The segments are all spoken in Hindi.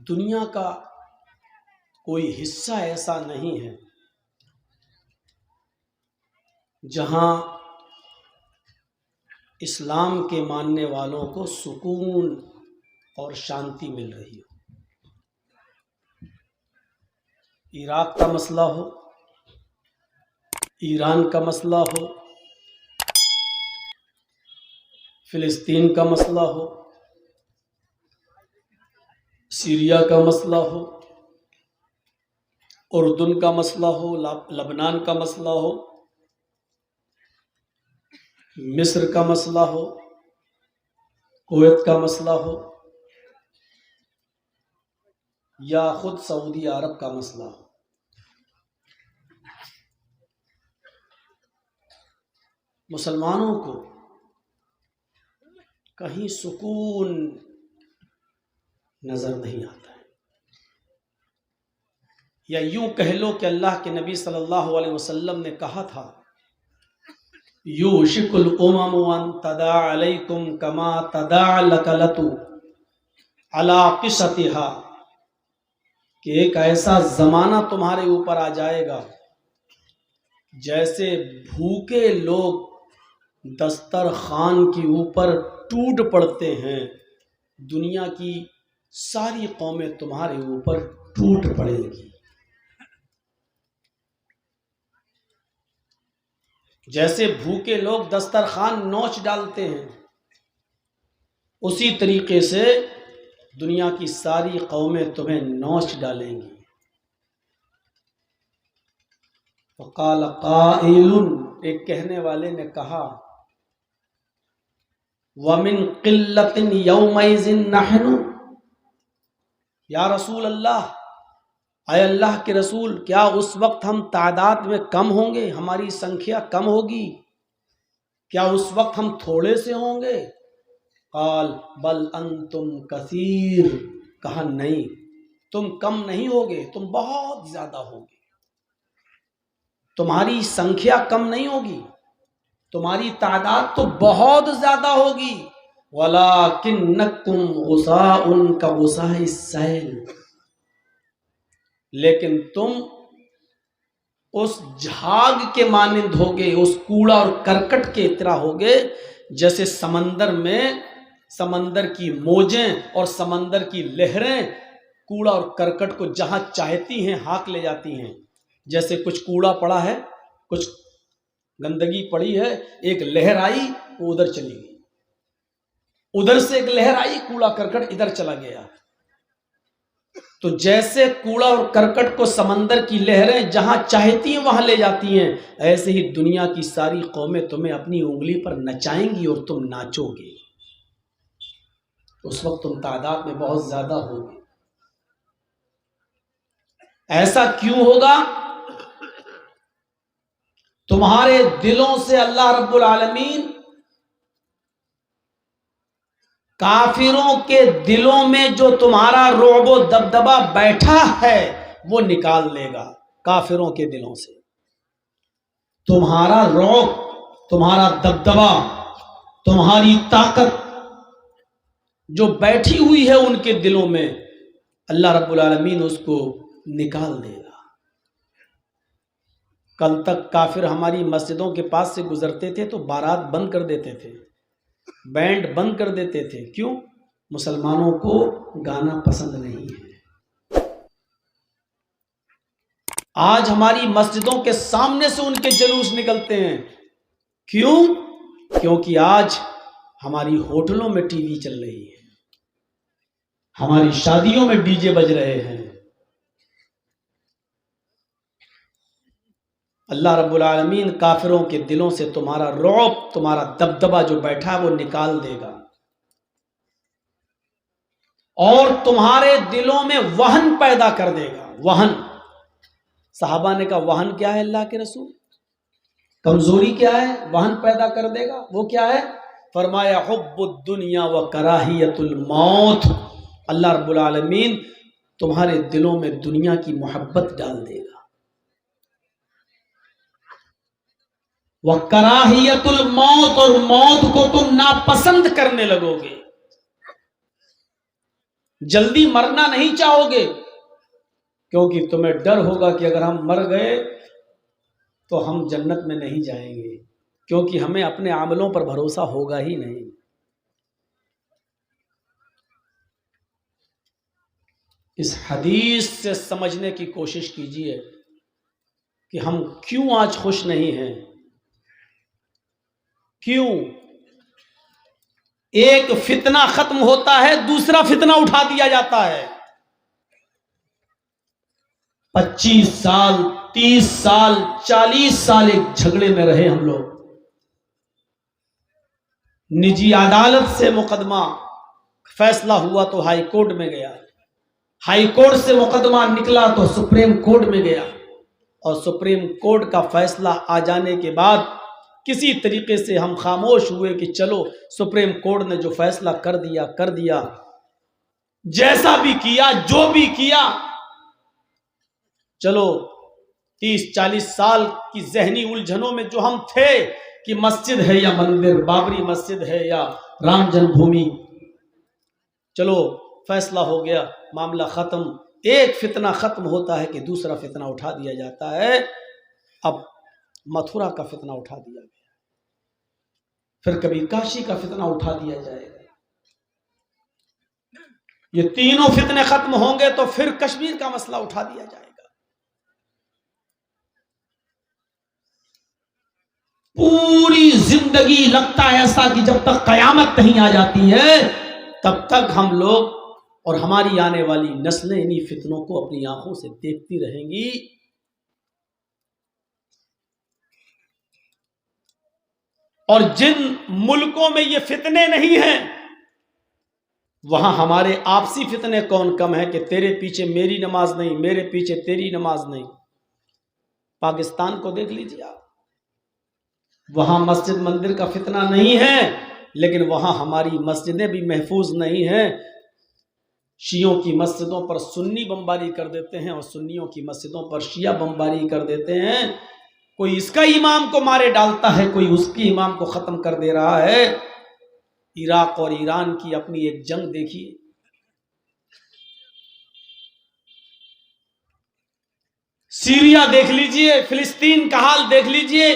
दुनिया का कोई हिस्सा ऐसा नहीं है जहां इस्लाम के मानने वालों को सुकून और शांति मिल रही हो। इराक का मसला हो, ईरान का मसला हो, फिलिस्तीन का मसला हो, सीरिया का मसला हो, उर्दून का मसला हो, लबनान का मसला हो, मिस्र का मसला हो, कुवैत का मसला हो, या खुद सऊदी अरब का मसला हो, मुसलमानों को कहीं सुकून नजर नहीं आता है। या यूं कह लो कि अल्लाह के नबी सल्लल्लाहु अलैहि वसल्लम ने कहा था, युशिकुल उममु अन तदा अलैकुम कमा तदा लकलतु अला क़िसतिहा, कि एक ऐसा जमाना तुम्हारे ऊपर आ जाएगा जैसे भूखे लोग दस्तरखान के ऊपर टूट पड़ते हैं, दुनिया की सारी कौमें तुम्हारे ऊपर टूट पड़ेंगी। जैसे भूखे लोग दस्तरखान नोच डालते हैं, उसी तरीके से दुनिया की सारी कौमें तुम्हें नोच डालेंगी। क़ाल क़ाइलुन, एक कहने वाले ने कहा, वमिन क़िल्लतिन यौमइज़िन नहनु, या रसूल अल्लाह, आए अल्लाह के रसूल, क्या उस वक्त हम तादाद में कम होंगे, हमारी संख्या कम होगी? क्या उस वक्त हम थोड़े से होंगे? क़ाल बल अंतुम कसीर, कहा नहीं, तुम कम नहीं होगे, तुम बहुत ज्यादा होगे। तुम्हारी संख्या कम नहीं होगी, तुम्हारी तादाद तो बहुत ज्यादा होगी। वलाकिन्नकुम गुसाउन का गुसाइ सैल, लेकिन तुम उस झाग के मानिंद होगे, उस कूड़ा और करकट के तरह होगे जैसे समंदर में समंदर की मौजें और समंदर की लहरें कूड़ा और करकट को जहां चाहती हैं हाँक ले जाती हैं। जैसे कुछ कूड़ा पड़ा है, कुछ गंदगी पड़ी है, एक लहर आई वो उधर चली गई, उधर से एक लहर आई, कूड़ा करकट इधर चला गया। तो जैसे कूड़ा और करकट को समंदर की लहरें जहां चाहती हैं वहां ले जाती हैं, ऐसे ही दुनिया की सारी कौमें तुम्हें अपनी उंगली पर नचाएंगी और तुम नाचोगे। उस वक्त तुम तादाद में बहुत ज्यादा होगे। ऐसा क्यों होगा? तुम्हारे दिलों से अल्लाह रब्बुल आलमीन काफिरों के दिलों में जो तुम्हारा रोबो दबदबा बैठा है वो निकाल लेगा। काफिरों के दिलों से तुम्हारा रौब, तुम्हारा दबदबा, तुम्हारी ताकत जो बैठी हुई है उनके दिलों में, अल्लाह रब्बुल आलमीन उसको निकाल देगा। कल तक काफिर हमारी मस्जिदों के पास से गुजरते थे तो बारात बंद कर देते थे, बैंड बंद कर देते थे। क्यों? मुसलमानों को गाना पसंद नहीं है। आज हमारी मस्जिदों के सामने से उनके जुलूस निकलते हैं। क्यों? क्योंकि आज हमारी होटलों में टीवी चल रही है, हमारी शादियों में डीजे बज रहे हैं। अल्लाह रब्बुल आलमीन काफिरों के दिलों से तुम्हारा रौब, तुम्हारा दबदबा जो बैठा है वो निकाल देगा और तुम्हारे दिलों में वहन पैदा कर देगा। वहन, सहाबा ने कहा वहन क्या है अल्लाह के रसूल? कमजोरी क्या है? वहन पैदा कर देगा। वो क्या है? फरमाया हुब्बुद दुनिया व कराहियतुल मौत। अल्लाह रब्बुल आलमीन तुम्हारे दिलों में दुनिया की मोहब्बत डाल देगा। व कराहियतुल मौत, और मौत को तुम नापसंद करने लगोगे। जल्दी मरना नहीं चाहोगे, क्योंकि तुम्हें डर होगा कि अगर हम मर गए तो हम जन्नत में नहीं जाएंगे, क्योंकि हमें अपने अमलों पर भरोसा होगा ही नहीं। इस हदीस से समझने की कोशिश कीजिए कि हम क्यों आज खुश नहीं हैं। क्यों? एक फितना खत्म होता है, दूसरा फितना उठा दिया जाता है। 25 साल, 30 साल, 40 साल एक झगड़े में रहे हम लोग। निजी अदालत से मुकदमा फैसला हुआ तो हाई कोर्ट में गया, हाई कोर्ट से मुकदमा निकला तो सुप्रीम कोर्ट में गया, और सुप्रीम कोर्ट का फैसला आ जाने के बाद किसी तरीके से हम खामोश हुए कि चलो सुप्रीम कोर्ट ने जो फैसला कर दिया, जैसा भी किया, जो भी किया, चलो 30-40 साल की जहनी उलझनों में जो हम थे कि मस्जिद है या मंदिर, बाबरी मस्जिद है या राम जन्मभूमि, चलो फैसला हो गया, मामला खत्म। एक फितना खत्म होता है कि दूसरा फितना उठा दिया जाता है। अब मथुरा का फितना उठा दिया गया, फिर कभी काशी का फितना उठा दिया जाएगा। ये तीनों फितने खत्म होंगे तो फिर कश्मीर का मसला उठा दिया जाएगा। पूरी जिंदगी लगता है ऐसा कि जब तक कयामत नहीं आ जाती है तब तक हम लोग और हमारी आने वाली नस्लें इन्हीं फितनों को अपनी आंखों से देखती रहेंगी। और जिन मुल्कों में ये फितने नहीं हैं, वहां हमारे आपसी फितने कौन कम है कि तेरे पीछे मेरी नमाज नहीं, मेरे पीछे तेरी नमाज नहीं। पाकिस्तान को देख लीजिए आप, वहां मस्जिद मंदिर का फितना नहीं है, लेकिन वहां हमारी मस्जिदें भी महफूज नहीं हैं। शियों की मस्जिदों पर सुन्नी बमबारी कर देते हैं और सुन्नियों की मस्जिदों पर शिया बमबारी कर देते हैं। कोई इसका इमाम को मारे डालता है, कोई उसकी इमाम को खत्म कर दे रहा है। इराक और ईरान की अपनी एक जंग देखिए, सीरिया देख लीजिए, फिलिस्तीन का हाल देख लीजिए।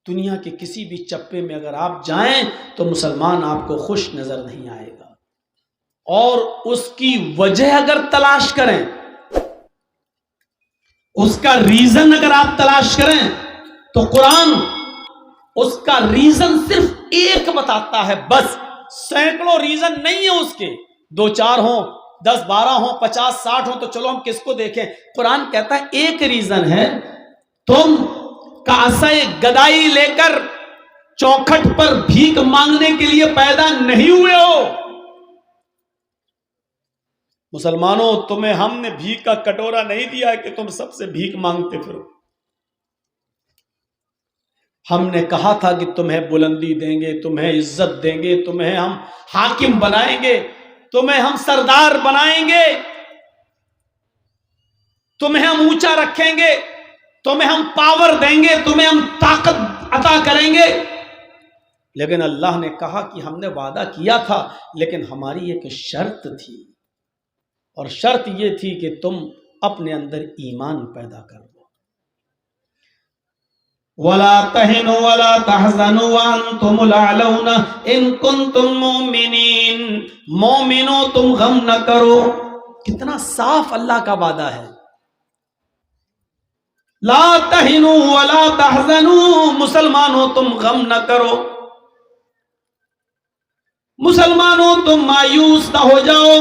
दुनिया के किसी भी चप्पे में अगर आप जाएं तो मुसलमान आपको खुश नजर नहीं आएगा, और उसकी वजह अगर तलाश करें, उसका रीजन अगर आप तलाश करें तो कुरान उसका रीजन सिर्फ एक बताता है, बस। सैकड़ों रीजन नहीं है उसके, 2-4 हो, 10-12 हो, 50-60 हो तो चलो हम किसको देखें। कुरान कहता है एक रीजन है, तुम कासे गदाई लेकर चौखट पर भीख मांगने के लिए पैदा नहीं हुए हो। मुसलमानों, तुम्हें हमने भीख का कटोरा नहीं दिया है कि तुम सबसे भीख मांगते फिरो। हमने कहा था कि तुम्हें बुलंदी देंगे, तुम्हें इज्जत देंगे, तुम्हें हम हाकिम बनाएंगे, तुम्हें हम सरदार बनाएंगे, तुम्हें हम ऊंचा रखेंगे, तुम्हें हम पावर देंगे, तुम्हें हम ताकत अता करेंगे। लेकिन अल्लाह ने कहा कि हमने वादा किया था, लेकिन हमारी एक शर्त थी, और शर्त यह थी कि तुम अपने अंदर ईमान पैदा कर दो। वला तहिनु वला तहज़नु व अंतुमुल अलौना इन कुंतुम मुमिनीन। मोमिनो, तुम गम न करो। कितना साफ अल्लाह का वादा है। ला तहिनु वला तहज़नु, मुसलमानों तुम गम न करो, मुसलमानों तुम मायूस ना हो जाओ।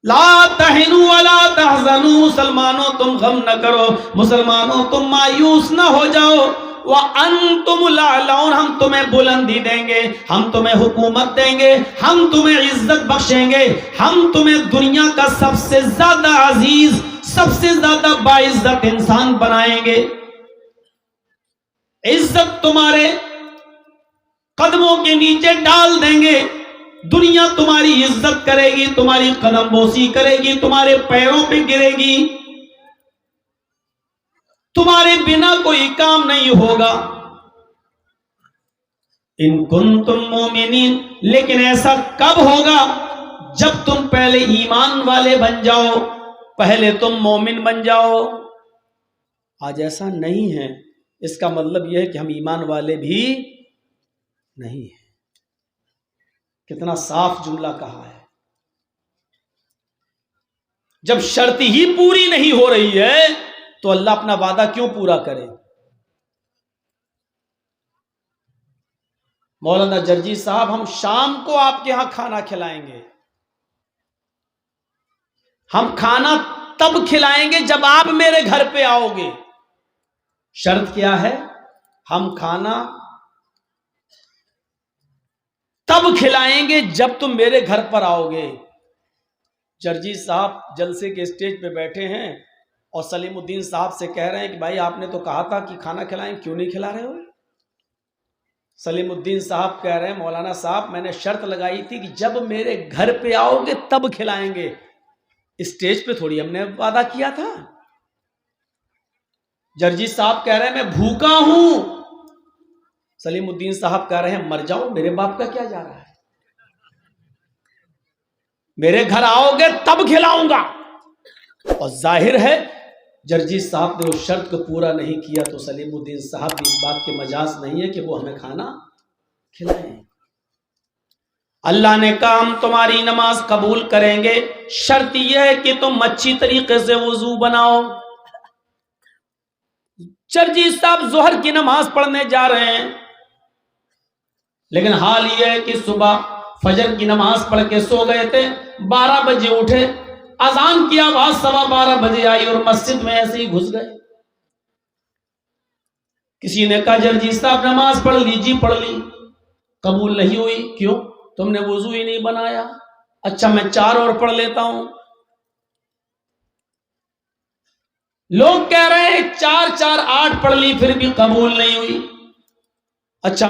ला तहिनु वला तहज़नु, मुसलमानों तुम गम न करो, मुसलमानों तुम मायूस ना हो जाओ। व अंतुमुल अलौन, हम तुम्हें बुलंदी देंगे, हम तुम्हें हुकूमत देंगे, हम तुम्हें इज्जत बख्शेंगे, हम तुम्हें दुनिया का सबसे ज्यादा अजीज, सबसे ज्यादा बाइज्जत इंसान बनाएंगे। इज्जत तुम्हारे कदमों के नीचे डाल देंगे। दुनिया तुम्हारी इज्जत करेगी, तुम्हारी कदम बोसी करेगी, तुम्हारे पैरों पे गिरेगी, तुम्हारे बिना कोई काम नहीं होगा। इन कुंतुम मोमिनीन, लेकिन ऐसा कब होगा? जब तुम पहले ईमान वाले बन जाओ, पहले तुम मोमिन बन जाओ। आज ऐसा नहीं है। इसका मतलब यह है कि हम ईमान वाले भी नहीं हैं। कितना साफ जुमला कहा है। जब शर्त ही पूरी नहीं हो रही है तो अल्लाह अपना वादा क्यों पूरा करे? मौलाना जर्जी साहब, हम शाम को आपके यहां खाना खिलाएंगे। हम खाना तब खिलाएंगे जब आप मेरे घर पे आओगे। शर्त क्या है? हम खाना तब खिलाएंगे जब तुम मेरे घर पर आओगे। जर्जी साहब जलसे के स्टेज पे बैठे हैं और सलीमुद्दीन साहब से कह रहे हैं कि भाई आपने तो कहा था कि खाना खिलाएं, क्यों नहीं खिला रहे हो? सलीमुद्दीन साहब कह रहे हैं मौलाना साहब, मैंने शर्त लगाई थी कि जब मेरे घर पे आओगे तब खिलाएंगे। स्टेज पे थोड़ी हमने वादा किया था। जर्जी साहब कह रहे हैं मैं भूखा हूं। सलीमुद्दीन साहब कह रहे हैं मर जाओ, मेरे बाप का क्या जा रहा है? मेरे घर आओगे तब खिलाऊंगा। और जाहिर है जर्जी साहब ने उस शर्त को पूरा नहीं किया तो सलीमुद्दीन साहब भी इस बात के मजाज नहीं है कि वो हमें खाना खिलाएं। अल्लाह ने कहा हम तुम्हारी नमाज कबूल करेंगे, शर्त यह है कि तुम अच्छी तरीके से वुजू बनाओ। जर्जी साहब जोहर की नमाज पढ़ने जा रहे हैं, लेकिन हाल यह है कि सुबह फजर की नमाज पढ़ के सो गए थे। 12 बजे उठे, अजान की आवाज 12:15 बजे आई और मस्जिद में ऐसे ही घुस गए। किसी ने कहा जर्जी साहब नमाज पढ़ लीजिए, पढ़ ली, कबूल नहीं हुई। क्यों? तुमने वुजू ही नहीं बनाया। अच्छा मैं 4 और पढ़ लेता हूं। लोग कह रहे हैं 4 4 8 पढ़ ली फिर भी कबूल नहीं हुई। अच्छा